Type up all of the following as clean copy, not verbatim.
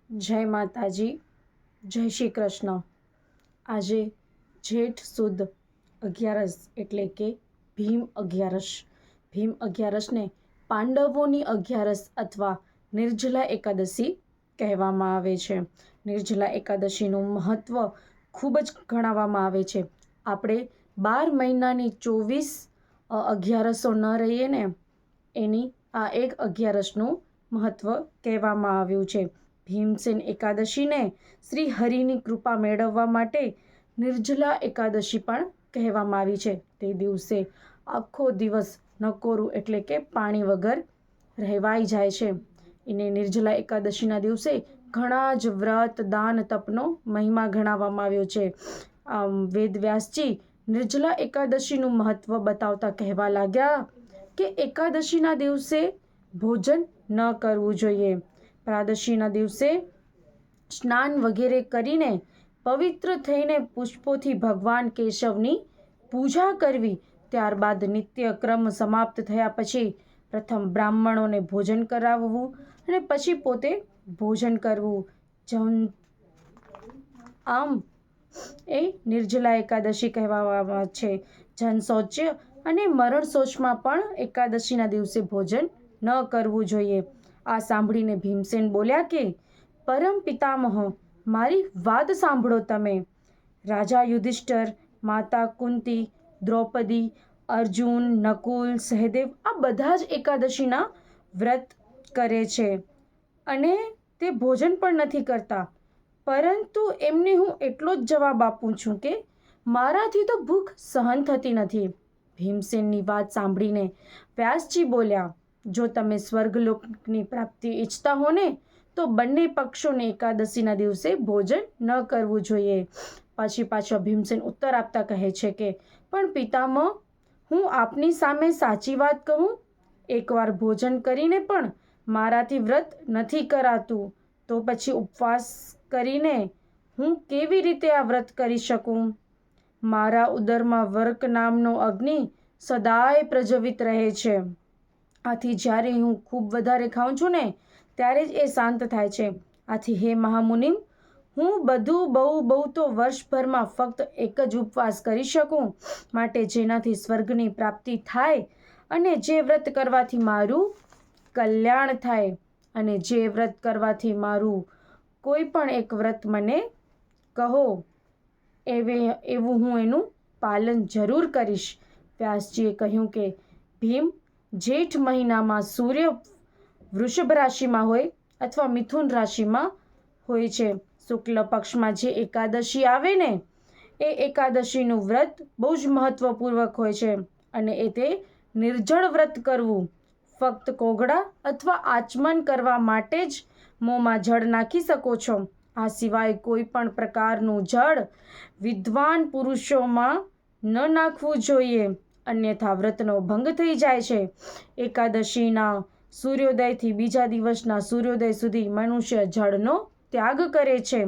જય માતાજી, જય શ્રી કૃષ્ણ। આજે જેઠ સુદ 11 એટલે કે ભીમ 11। ભીમ 11ને પાંડવોની 11 અથવા નિર્જલા એકાદશી કહેવામાં આવે છે। નિર્જલા એકાદશીનું મહત્ત્વ ખૂબ જ ગણાવવામાં આવે છે। આપણે 12 મહિનાની 24 11સો ન રહીએ ને, એની આ એક 11નું મહત્ત્વ કહેવામાં આવ્યું છે। ભીમસેન એકાદશીને શ્રી હરિની કૃપા મેળવવા માટે નિર્જલા એકાદશી પણ કહેવામાં આવી છે। તે દિવસે આખો દિવસ નકોરું એટલે કે પાણી વગર રહેવાઈ જાય છે। એને નિર્જલા એકાદશીના દિવસે ઘણા જ વ્રત દાન તપનો મહિમા ગણાવવામાં આવ્યો છે। વેદવ્યાસજી નિર્જલા એકાદશીનું મહત્ત્વ બતાવતા કહેવા લાગ્યા કે એકાદશીના દિવસે ભોજન ન કરવું જોઈએ। દ્વાદશીના દિવસે સ્નાન વગેરે કરીને પવિત્ર થઈને પુષ્પોથી ભગવાન કેશવની પૂજા કરવી। ત્યારબાદ નિત્યક્રમ સમાપ્ત થયા પછી પ્રથમ બ્રાહ્મણોને ભોજન કરાવવું અને પછી પોતે ભોજન કરવું। આમ એ નિર્જલા એકાદશી કહેવામાં આવે છે। જન શૌચ અને મરણ શૌચમાં પણ એકાદશીના દિવસે ભોજન ન કરવું જોઈએ। આ સાંભળીને ભીમસેન બોલ્યા કે પરમ પિતામહ, મારી વાત સાંભળો તમે। રાજા યુધિષ્ઠિર, માતા કુંતી, દ્રૌપદી, અર્જુન, નકુલ, સહદેવ આ બધા જ એકાદશીના વ્રત કરે છે અને તે ભોજન પણ નથી કરતા, પરંતુ એમને હું એટલો જ જવાબ આપું છું કે મારાથી તો ભૂખ સહન થતી નથી। ભીમસેનની વાત સાંભળીને વ્યાસજી બોલ્યા, જો તમે સ્વર્ગલોકની પ્રાપ્તિ ઈચ્છતા હો ને, તો બંને પક્ષોને એકાદશીના દિવસે ભોજન ન કરવું જોઈએ। પછી પાછા ભીમસેન ઉત્તર આપતા કહે છે કે પણ પિતામહ, હું આપની સામે સાચી વાત કહું, એકવાર ભોજન કરીને પણ મારાથી વ્રત નથી કરાતું, તો પછી ઉપવાસ કરીને હું કેવી રીતે આ વ્રત કરી શકું? મારા ઉદરમાં વર્ક નામનો અગ્નિ સદાય પ્રજ્વલિત રહે છે। આથી જ્યારે હું ખૂબ વધારે ખાઉં છું ને, ત્યારે જ એ શાંત થાય છે। આથી હે મહામુનિમ, હું બહુ તો વર્ષભરમાં ફક્ત એક જ ઉપવાસ કરી શકું, માટે જેનાથી સ્વર્ગની પ્રાપ્તિ થાય અને જે વ્રત કરવાથી મારું કલ્યાણ થાય, અને જે વ્રત કરવાથી મારું કોઈ પણ એક વ્રત મને કહો, એવું હું એનું પાલન જરૂર કરીશ। વ્યાસજીએ કહ્યું કે ભીમ, જેઠ મહિનામાં સૂર્ય વૃષભ રાશિમાં હોય અથવા મિથુન રાશિમાં હોય છે। શુક્લ પક્ષમાં જે એકાદશી આવે ને, એ એકાદશીનું વ્રત બહુ જ મહત્વપૂર્વક હોય છે અને તે નિર્જળ વ્રત કરવું। ફક્ત કોગળા અથવા આચમન કરવા માટે જ મોંમાં જળ નાખી શકો છો। આ સિવાય કોઈ પણ પ્રકારનું જળ વિદ્વાન પુરુષોમાં ન નાખવું જોઈએ, અન્યથા વ્રતનો ભંગ થઈ જાય છે। એકાદશીના સૂર્યોદયથી બીજા દિવસના સૂર્યોદય સુધી મનુષ્ય જળનો ત્યાગ કરે છે,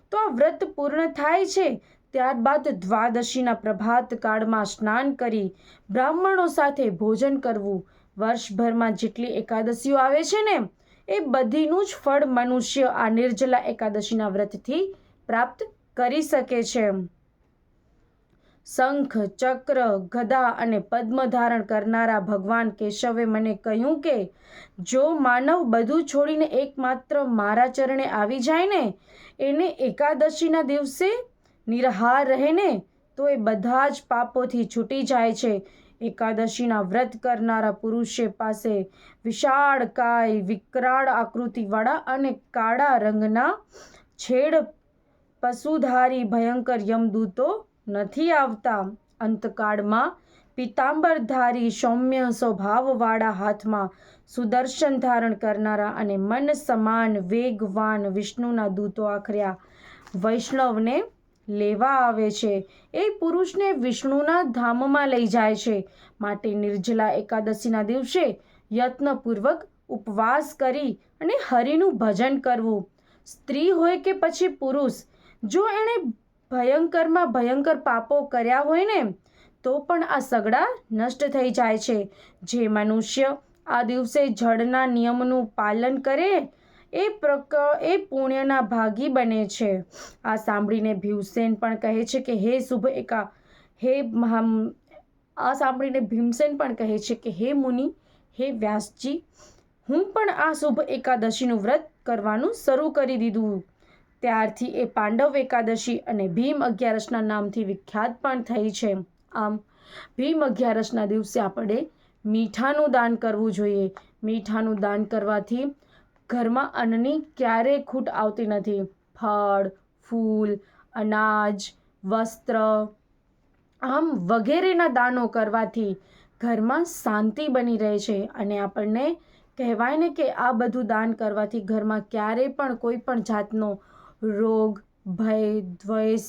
તો આ વ્રત પૂર્ણ થાય છે। ત્યારબાદ દ્વાદશીના પ્રભાત કાળમાં સ્નાન કરી બ્રાહ્મણો સાથે ભોજન કરવું। વર્ષભરમાં જેટલી એકાદશીઓ આવે છે ને, એ બધીનું જ ફળ મનુષ્ય આ નિર્જલા એકાદશીના વ્રતથી પ્રાપ્ત કરી શકે છે। શંખ, ચક્ર, ગદા અને પદ્મ ધારણ કરનારા ભગવાન કેશવે મને કહ્યું કે જો માનવ બધું છોડીને એકમાત્ર મારા ચરણે આવી જાય ને, એને એકાદશીના દિવસે નિરાહાર રહે ને, તો એ બધા જ પાપોથી છૂટી જાય છે। એકાદશીના વ્રત કરનારા પુરુષ પાસે વિશાળ કાય, વિકરાળ આકૃતિવાળા અને કાળા રંગના છેડ પશુધારી ભયંકર યમદૂતો નથી આવતા। અંતકાળમાં પીતાંબરધારી સૌમ્ય સ્વભાવવાળા, હાથમાં સુદર્શન ધારણ કરનારા અને મન સમાન વેગવાન વિષ્ણુના દૂતો આખરે આ વૈષ્ણવને લેવા આવે છે। એ પુરુષને વિષ્ણુના ધામમાં લઈ જાય છે। માટે નિર્જલા એકાદશીના દિવસે યત્નપૂર્વક ઉપવાસ કરી અને હરિનું ભજન કરવું। સ્ત્રી હોય કે પછી પુરુષ, જો એણે ભયંકરમાં ભયંકર પાપો કર્યા હોય ને, તો પણ આ સગડા નષ્ટ થઈ જાય છે। જે મનુષ્ય આ દિવસે જળના નિયમનું પાલન કરે, એ પુણ્યના ભાગી બને છે. આ સાંભળીને ભીમસેન પણ કહે છે કે આ સાંભળીને ભીમસેન પણ કહે છે કે હે મુનિ, હે વ્યાસજી, હું પણ આ શુભ એકાદશીનું વ્રત કરવાનું શરૂ કરી દીધું. ત્યારથી એ પાંડવ એકાદશી અને ભીમ અગિયારસના નામથી વિખ્યાત પણ થઈ છે. આમ ભીમ અગિયારસના દિવસે આપણે મીઠાનું દાન કરવું જોઈએ. મીઠાનું દાન કરવાથી ઘરમાં અન્નની ક્યારેય ખૂટ આવતી નથી. ફળ, ફૂલ, અનાજ, વસ્ત્ર આમ વગેરેના દાનો કરવાથી ઘરમાં શાંતિ બની રહે છે અને આપણને કહેવાય ને કે આ બધું દાન કરવાથી ઘરમાં ક્યારેય પણ કોઈ પણ જાતનો રોગ, ભય, દ્વેષ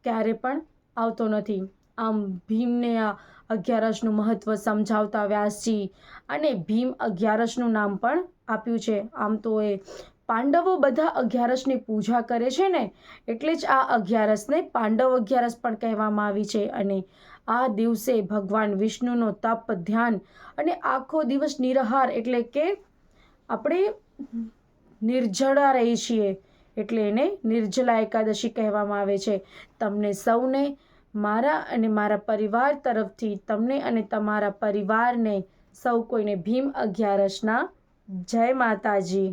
ક્યારે પણ આવતો નથી. આમ ભીમને આ અગિયારસનું મહત્ત્વ સમજાવતા વ્યાસજી અને ભીમ અગિયારસનું નામ પણ આપ્યું છે. આમ તો એ પાંડવો બધા અગિયારસની પૂજા કરે છે ને, એટલે જ આ અગિયારસને પાંડવ અગિયારસ પણ કહેવામાં આવી છે. અને આ દિવસે ભગવાન વિષ્ણુનો તપ, ધ્યાન અને આખો દિવસ નિરાહાર એટલે કે આપણે નિર્જળા રહીએ છીએ, એટલે એને નિર્જલા એકાદશી કહેવામાં આવે છે. તમને સૌને મારા અને મારા પરિવાર તરફથી તમને અને તમારા પરિવારને સૌ કોઈને ભીમ અગિયારસના જય માતાજી.